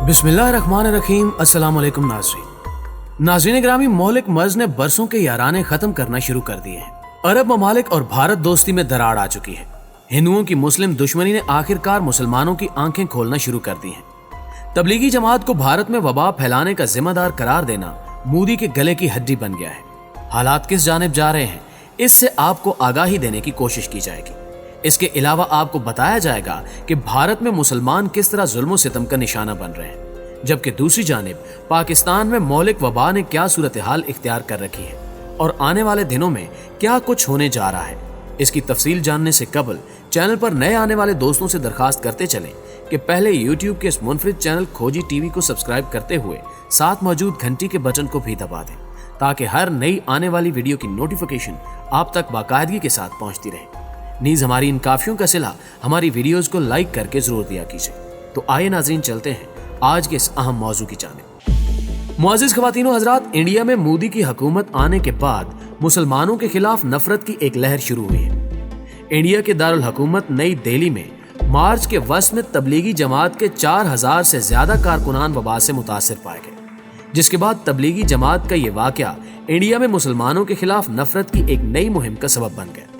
बिस्मिल्लाहिर्रहमानिर्रहीम। अस्सलाम वालेकुम नाज़रीन ग्रामी, मौलिक मर्ज ने बरसों के याराने खत्म करना शुरू कर दिए हैं। अरब ममालिक और भारत दोस्ती में दरार आ चुकी है। हिंदुओं की मुस्लिम दुश्मनी ने आखिरकार मुसलमानों की आंखें खोलना शुरू कर दी हैं। तबलीगी जमात को भारत में वबा फैलाने का जिम्मेदार करार देना मोदी के गले की हड्डी बन गया है। हालात किस जानिब जा रहे हैं, इससे आपको आगाही देने की कोशिश की जाएगी। इसके अलावा आपको बताया जाएगा कि भारत में मुसलमान किस तरह जुल्म सितम का निशाना बन रहे हैं, जबकि दूसरी जानिब पाकिस्तान में मौलिक वबा ने क्या सूरत हाल इख्तियार कर रखी है और आने वाले दिनों में क्या कुछ होने जा रहा है। इसकी तफसील जानने से कबल चैनल पर नए आने वाले दोस्तों से दरखास्त करते चलें कि पहले YouTube के इस मुनफरिद चैनल खोजी टीवी को सब्सक्राइब करते हुए साथ मौजूद घंटी के बटन को भी दबा दें, ताकि हर नई आने वाली वीडियो की नोटिफिकेशन आप तक बाकायदगी के साथ पहुंचती रहे। नीज हमारी इन काफियों का सिला हमारी वीडियोस को लाइक करके जरूर दिया कीजिए। तो आइए नाज़रीन, चलते हैं आज के इस अहम मौजू की जानिब। मुअज़्ज़िज़ ख़वातीनो हज़रात, इंडिया में मोदी की हुकूमत आने के बाद मुसलमानों के खिलाफ नफरत की एक लहर शुरू हुई है। इंडिया के दारुल हुकूमत नई दिल्ली में मार्च के वस्त में तबलीगी जमात के 4000 से ज्यादा कारकुनान वबा से मुतासिर पाए गए, जिसके बाद तबलीगी जमात का ये वाकया इंडिया में मुसलमानों के खिलाफ नफरत की एक नई मुहिम का सबब बन गया।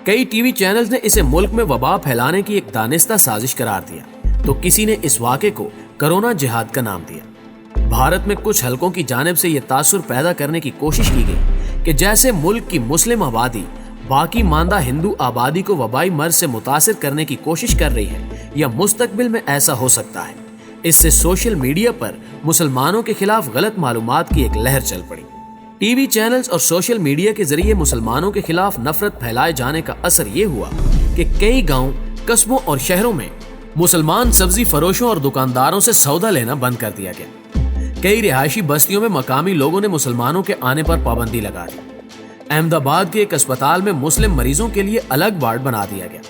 कई टीवी चैनल्स ने इसे मुल्क में वबा फैलाने की एक दानिस्ता साजिश करार दिया, तो किसी ने इस वाक़े को कोरोना जिहाद का नाम दिया। भारत में कुछ हलकों की जानिब से यह तासुर पैदा करने की कोशिश की गई कि जैसे मुल्क की मुस्लिम आबादी बाकी मानदा हिंदू आबादी को वबाई मर्ज से मुतासिर करने की कोशिश कर रही है या मुस्तकबिल में ऐसा हो सकता है। इससे सोशल मीडिया पर मुसलमानों के खिलाफ गलत मालूमात की एक लहर चल पड़ी। टीवी चैनल्स और सोशल मीडिया के जरिए मुसलमानों के खिलाफ नफरत फैलाए जाने का असर ये हुआ कि कई गांव, कस्बों और शहरों में मुसलमान सब्जी फरोशों और दुकानदारों से सौदा लेना बंद कर दिया गया। कई रिहायशी बस्तियों में मकामी लोगों ने मुसलमानों के आने पर पाबंदी लगा दी। अहमदाबाद के एक अस्पताल में मुस्लिम मरीजों के लिए अलग वार्ड बना दिया गया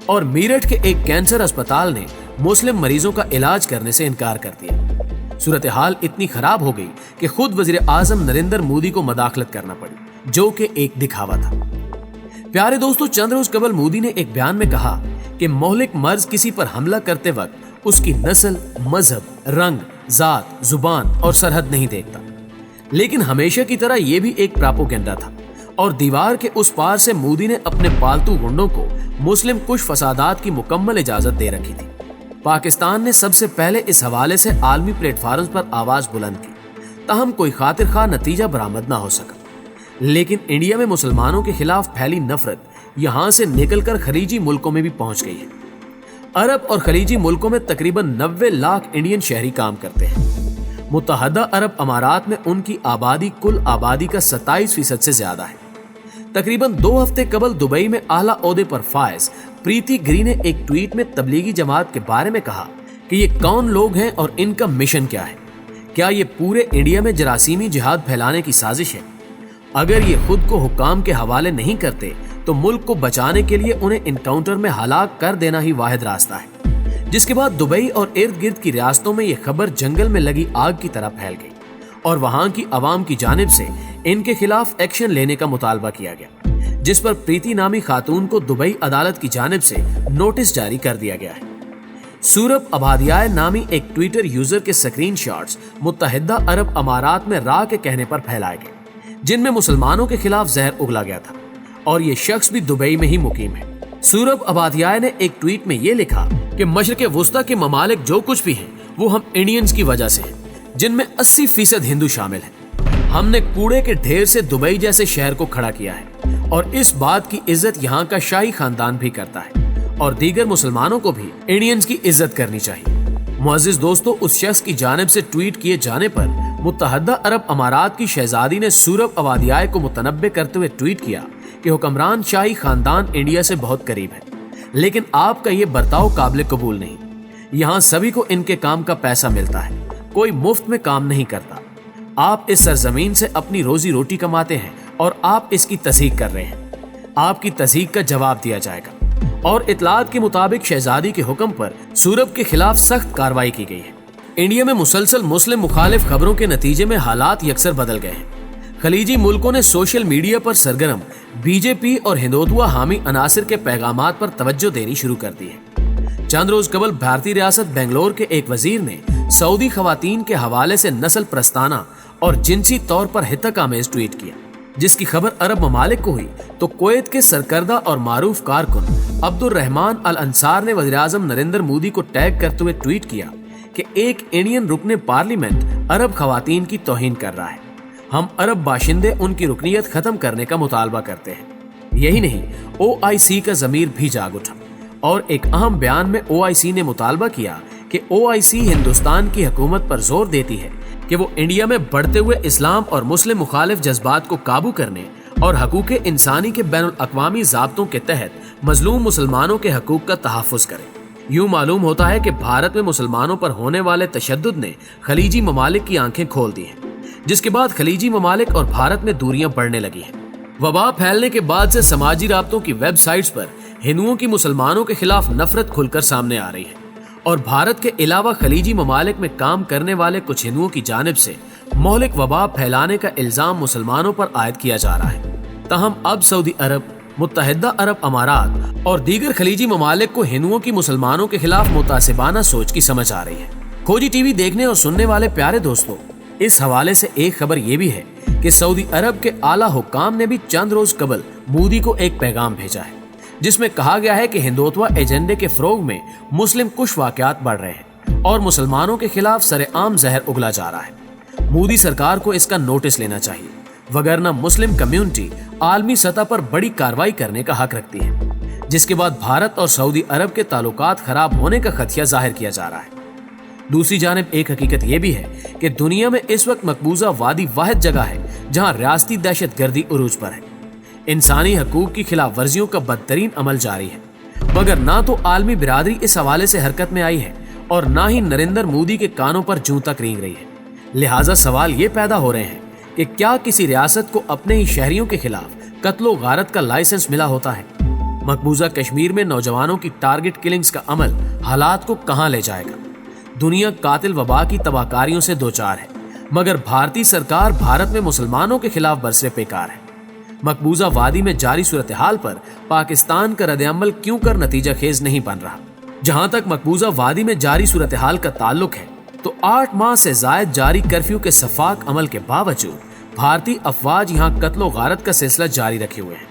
और मेरठ के एक कैंसर अस्पताल ने मुस्लिम मरीजों का इलाज करने से इनकार कर दिया। सूरत हाल इतनी खराब हो गई कि खुद वजीर आजम नरेंद्र मोदी को मदाखलत करना पड़ी, जो कि एक दिखावा था। प्यारे दोस्तों, चंद रोज कबल मोदी ने एक बयान में कहा कि मौलिक मर्ज किसी पर हमला करते वक्त उसकी नस्ल, मजहब, रंग, जात, जुबान और सरहद नहीं देखता। लेकिन हमेशा की तरह यह भी एक प्रोपेगेंडा था और दीवार के उस पार से मोदी ने अपने पालतू गुंडों को मुस्लिम कुछ फसादात की मुकम्मल इजाजत दे रखी थी। पाकिस्तान ने सबसे पहले इस हवाले से आलमी प्लेटफार्म पर आवाज बुलंद की, ताहम कोई खातिर खा नतीजा बरामद ना हो सका। लेकिन इंडिया में मुसलमानों के खिलाफ फैली नफरत यहां से निकलकर खलीजी मुल्कों में भी पहुंच गई है। अरब और खलीजी मुल्कों में तकरीबन 90 लाख इंडियन शहरी काम करते हैं। मुत्तहदा अरब अमारात में उनकी आबादी कुल आबादी का 27% से ज्यादा है। तकरीबन 2 हफ्ते कबल दुबई में आला ओहदे पर फायज प्रीति गिरी ने एक ट्वीट में तबलीगी जमात के बारे में कहा कि ये कौन लोग हैं और इनका मिशन क्या है। क्या ये पूरे इंडिया में जरासीमी जिहाद फैलाने की साजिश है? अगर ये खुद को हुकाम के हवाले नहीं करते तो मुल्क को बचाने के लिए उन्हें इनकाउंटर में हलाक कर देना ही वाहिद रास्ता है। जिसके बाद दुबई और इर्द गिर्द की रियासतों में ये खबर जंगल में लगी आग की तरह फैल गई और वहां की आवाम की जानिब से इनके खिलाफ एक्शन लेने का मुतालबा किया गया, जिस पर प्रीति नामी खातून को दुबई अदालत की जानिब से नोटिस जारी कर दिया गया है। सूरब अबादियाय नामी एक ट्विटर यूजर के स्क्रीनशॉट्स मुत्तहिदा अरब अमारात में रा के कहने पर फैलाए गए, जिनमें मुसलमानों के खिलाफ जहर उगला गया था और ये शख्स भी दुबई में ही मुकीम है। सूरब अबादियाय ने एक ट्वीट में ये लिखा कि मशरिक़ वुस्ता के ममालिक जो कुछ भी हैं वो हम इंडियंस की वजह से हैं, जिनमें 80% हिंदू शामिल हैं। हमने कूड़े के ढेर से दुबई जैसे शहर को खड़ा किया है और इस बात की इज्जत यहाँ का शाही खानदान भी करता है और दीगर मुसलमानों को भी इंडियंस की इज्जत करनी चाहिए। मुअज़्ज़िज़ दोस्तों, उस शख्स की जानिब से ट्वीट किए जाने पर मुत्तहदा अरब अमारात की शहजादी ने सूरब अबादियाय को मुतनब्बे करते हुए ट्वीट किया कि हुक्मरान शाही खानदान इंडिया से बहुत करीब है, लेकिन आपका ये बर्ताव काबिल कबूल नहीं। यहाँ सभी को इनके काम का पैसा मिलता है, कोई मुफ्त में काम नहीं करता। आप इस सरजमीन से अपनी रोजी रोटी कमाते हैं और आप इसकी तस्दीक कर रहे हैं। आपकी तस्दीक का जवाब दिया जाएगा। और इतलात के मुताबिक शहजादी के हुक्म पर सूरब के खिलाफ सख्त कार्रवाई की गई है। इंडिया में मुसलसल मुस्लिम मुखालिफ खबरों के नतीजे में हालात यकसर बदल गए हैं। खलीजी मुल्कों ने सोशल मीडिया पर सरगर्म बीजेपी और हिंदुत्व हामी अनासिर के पैगामात पर तवज्जो देनी शुरू कर दी है। चंद रोज कबल भारतीय रियासत बेंगलोर के एक वजीर ने सऊदी खवातीन के हवाले से नस्ल प्रस्ताना और जिनसी तौर पर हितक आमेज ट्वीट किया, जिसकी खबर अरब ममालिक को हुई तो कुवैत के सरकर्दा और मारूफ कारकुन अब्दुल रहमान अल अंसार ने वज़ीर-ए-आज़म नरेंद्र मोदी को टैग करते हुए ट्वीट किया कि एक इंडियन रुकने पार्लियामेंट अरब खवातीन की तौहीन कर रहा है। हम अरब बाशिंदे उनकी रुकनियत खत्म करने का मुतालबा करते हैं। यही नहीं, OIC का ज़मीर भी जाग उठा और एक अहम बयान में OIC ने मुतालबा किया कि OIC हिंदुस्तान की हुकूमत पर जोर देती है कि वो इंडिया में बढ़ते हुए इस्लाम और मुस्लिम मुखालिफ जज्बात को काबू करने और हकूक़ इंसानी के बैनुल अक़वामी ज़ाब्तों के तहत मजलूम मुसलमानों के हकूक़ का तहफ़्फ़ुज़ करे। यूं मालूम होता है कि भारत में मुसलमानों पर होने वाले तशद्दुद ने खलीजी ममालिक की आंखें खोल दी हैं, जिसके बाद खलीजी ममालिक और भारत में दूरियां बढ़ने लगी हैं। वबा फैलने के बाद से समाजी राब्तों की वेबसाइट्स पर हिंदुओं की मुसलमानों के खिलाफ नफरत खुलकर सामने आ रही है और भारत के अलावा खलीजी ममालिक में काम करने वाले कुछ हिंदुओं की जानिब से मोहलिक वबा फैलाने का इल्जाम मुसलमानों पर आयद किया जा रहा है। तहम अब सऊदी अरब, मुत्तहिदा अरब अमारात और दीगर खलीजी ममालिक को हिंदुओं की मुसलमानों के खिलाफ मुतासिबाना सोच की समझ आ रही है। खोजी टीवी देखने और सुनने वाले प्यारे दोस्तों, इस हवाले से एक खबर ये भी है कि सऊदी अरब के आला हुक्काम ने भी चंद रोज कबल मोदी को एक पैगाम भेजा है, जिसमें कहा गया है कि हिंदुत्व एजेंडे के फरोग में मुस्लिम कुछ वाकयात बढ़ रहे हैं और मुसलमानों के खिलाफ सरेआम जहर उगला जा रहा है। मोदी सरकार को इसका नोटिस लेना चाहिए, वगरना मुस्लिम कम्युनिटी आलमी सतह पर बड़ी कार्रवाई करने का हक रखती है, जिसके बाद भारत और सऊदी अरब के ताल्लुकात खराब होने का खदशा जाहिर किया जा रहा है। दूसरी जानिब एक हकीकत यह भी है कि दुनिया में इस वक्त मकबूजा वादी वाहिद जगह है जहां रियासती दहशतगर्दी उरूज पर है। इंसानी हकूक की खिलाफ वर्जियों का बदतरीन अमल जारी है, मगर ना तो आलमी बिरादरी इस हवाले से हरकत में आई है और ना ही नरेंद्र मोदी के कानों पर जूं तक रेंग रही है। लिहाजा सवाल ये पैदा हो रहे हैं कि क्या किसी रियासत को अपने ही शहरियों के खिलाफ कत्लो गारत का लाइसेंस मिला होता है? मकबूजा कश्मीर में नौजवानों की टारगेट किलिंग्स का अमल हालात को कहां ले जाएगा? दुनिया कातिल वबा की तबाहकारियों से दो चार है, मगर भारतीय सरकार भारत में मुसलमानों के खिलाफ बरसरे पेकार है। मकबूजा वादी में जारी सूरत हाल पर पाकिस्तान का रद्द-ए-अमल क्यों कर नतीजा खेज नहीं बन रहा? जहां तक मकबूजा वादी में जारी सूरत हाल का ताल्लुक है तो 8 माह से जायद जारी कर्फ्यू के सफाक अमल के बावजूद भारतीय अफवाज यहाँ कत्लो गारत का सिलसिला जारी रखे हुए हैं।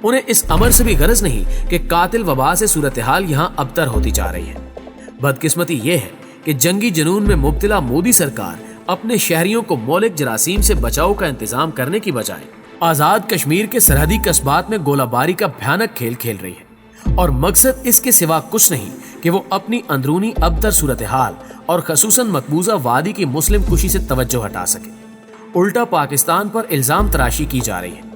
उन्हें इस अमर से भी गरज नहीं कि कातिल वबा से सूरत हाल यहाँ अबतर होती जा रही है। बदकिस्मती ये है कि जंगी जुनून में मुब्तला मोदी सरकार अपने शहरियों को मौलिक जरासीम से बचाव का इंतजाम करने की बजाय आजाद कश्मीर के सरहदी कस्बात में गोलाबारी का भयानक खेल खेल रही है और मकसद इसके सिवा कुछ नहीं कि वो अपनी अंदरूनी अबतर सूरत हाल और खसूसन मकबूजा वादी की मुस्लिम कुशी से तवज्जो हटा सके। उल्टा पाकिस्तान पर इल्जाम तराशी की जा रही है।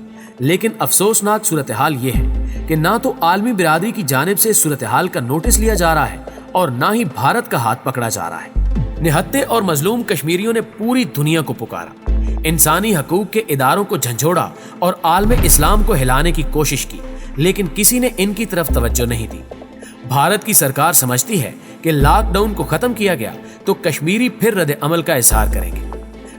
लेकिन अफसोसनाक सूरत हाल ये है कि ना तो आलमी बिरादरी की जानिब से इस सूरत हाल का नोटिस लिया जा रहा है और ना ही भारत का हाथ पकड़ा जा रहा है। निहत्ते और मजलूम कश्मीरियों ने पूरी दुनिया को पुकारा, इंसानी हकूक के इदारों को झंझोड़ा और आलमे इस्लाम को हिलाने की कोशिश की, लेकिन किसी ने इनकी तरफ तवज्जो नहीं दी। भारत की सरकार समझती है कि लॉकडाउन को खत्म किया गया तो कश्मीरी फिर रद्द अमल का इजहार करेंगे।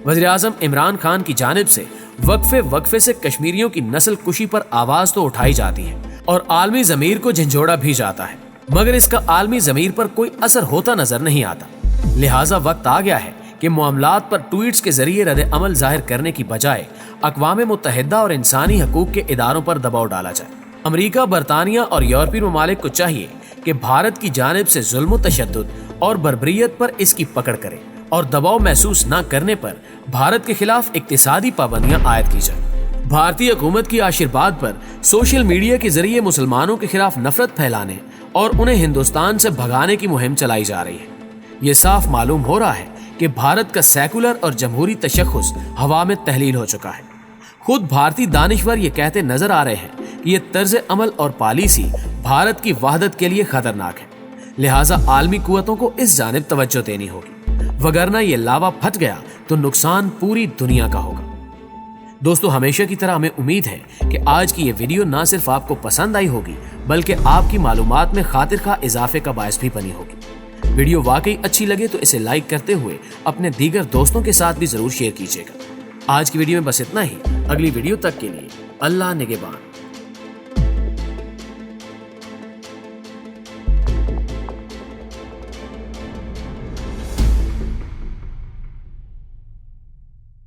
वज़ीर-ए-आज़म इमरान खान की जानिब से वक्फे से कश्मीरियों की नस्ल कुशी पर आवाज तो उठाई जाती है और आलमी ज़मीर को झंझोड़ा भी जाता है, मगर इसका आलमी ज़मीर पर कोई असर होता नजर नहीं आता। लिहाजा वक्त आ गया है कि मामलात पर ट्वीट्स के जरिए रद्द अमल जाहिर करने की बजाय अक़वाम मुत्तहिदा और इंसानी हकूक के इदारों पर दबाव डाला जाए। अमरीका, बरतानिया और यूरोपीय ममालिक को चाहिए कि भारत की जानिब से जुल्म, तशद्दुद और बर्बरियत पर इसकी पकड़ करे और दबाव महसूस न करने पर भारत के खिलाफ इक्तिसादी पाबंदियां आयद की जाए। भारतीय हुकूमत की आशीर्वाद पर सोशल मीडिया के जरिए मुसलमानों के खिलाफ नफरत फैलाने और उन्हें हिंदुस्तान से भगाने की मुहिम चलाई जा रही है। ये साफ मालूम हो रहा है कि भारत का सेकुलर और जमहूरी तशख्खुस हवा में तहलील हो चुका है। खुद भारतीय दानिश्वर ये कहते नजर आ रहे हैं कि ये तर्ज अमल और पॉलिसी भारत की वहदत के लिए खतरनाक है। लिहाजा आलमी कुव्वतों को इस जानिब तवज्जो देनी होगी, वगरना ये लावा फट गया तो नुकसान पूरी दुनिया का होगा। दोस्तों, हमेशा की तरह हमें उम्मीद है कि आज की ये वीडियो ना सिर्फ आपको पसंद आई होगी बल्कि आपकी मालूमात में खातिर खा इजाफे का बायस भी बनी होगी। वीडियो वाकई अच्छी लगे तो इसे लाइक करते हुए अपने दीगर दोस्तों के साथ भी जरूर शेयर कीजिएगा। आज की वीडियो में बस इतना ही। अगली वीडियो तक के लिए अल्लाह निगहबान।